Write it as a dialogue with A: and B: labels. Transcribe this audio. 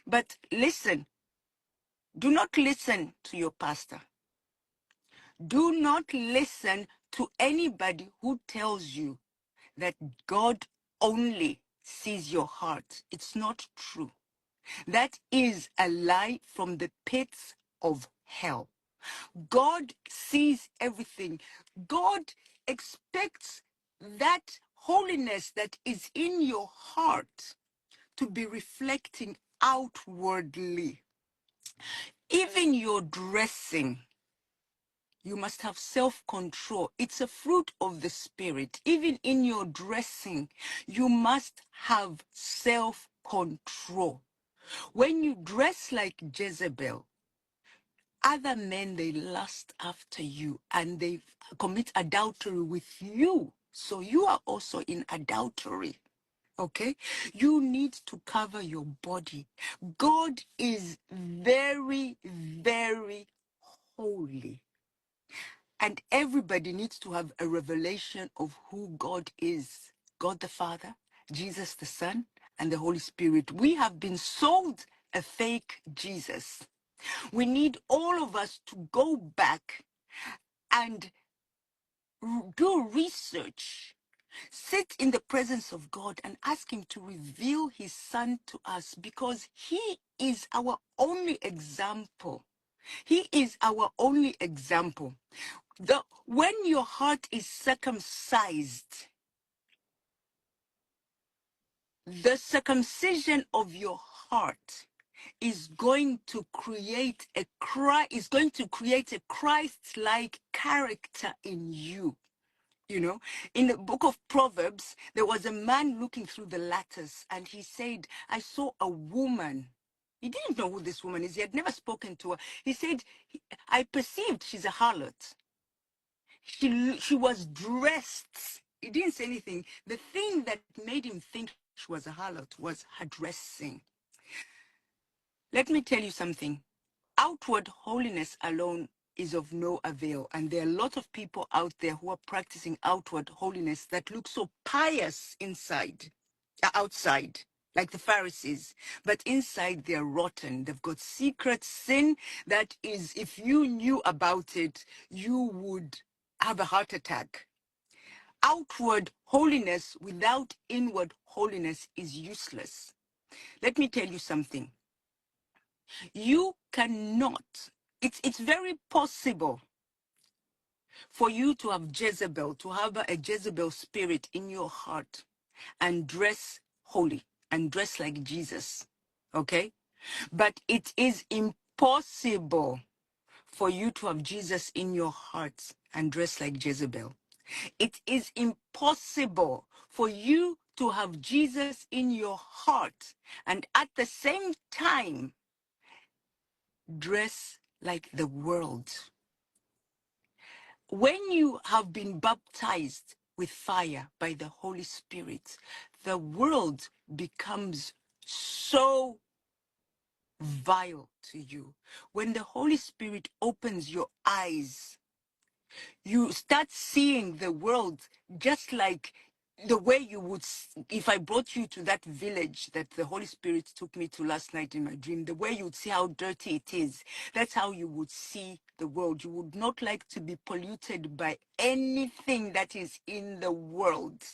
A: But listen, do not listen to your pastor. Do not listen to anybody who tells you that God only sees your heart. It's not true. That is a lie from the pits of hell. God sees everything. God expects that holiness that is in your heart to be reflecting outwardly. Even your dressing, you must have self-control. It's a fruit of the Spirit. Even in your dressing, you must have self-control. When you dress like Jezebel, other men, they lust after you and they commit adultery with you. So you are also in adultery. Okay? You need to cover your body. God is very, very holy. And everybody needs to have a revelation of who God is. God the Father, Jesus the Son, and the Holy Spirit. We have been sold a fake Jesus. We need all of us to go back and do research. Sit in the presence of God and ask Him to reveal His Son to us, because He is our only example. He is our only example. When your heart is circumcised, the circumcision of your heart is going to create a Christ-like character in you. You know, in the book of Proverbs, there was a man looking through the lattice and he said, I saw a woman. He didn't know who this woman is. He had never spoken to her. He said, I perceived she's a harlot. She was dressed. He didn't say anything. The thing that made him think she was a harlot was her dressing. Let me tell you something. Outward holiness alone is of no avail. And there are a lot of people out there who are practicing outward holiness that look so pious outside, like the Pharisees. But inside they're rotten. They've got secret sin that is, if you knew about it, you would have a heart attack. Outward holiness without inward holiness is useless. Let me tell you something. You cannot, it's very possible for you to have Jezebel, to have a Jezebel spirit in your heart and dress holy and dress like Jesus. Okay? But it is impossible for you to have Jesus in your heart and dress like Jezebel. It is impossible for you to have Jesus in your heart and at the same time dress like the world. When you have been baptized with fire by the Holy Spirit, the world becomes so vile to you. When the Holy Spirit opens your eyes, you start seeing the world just like the way you would, if I brought you to that village that the Holy Spirit took me to last night in my dream, the way you would see how dirty it is, that's how you would see the world. You would not like to be polluted by anything that is in the world.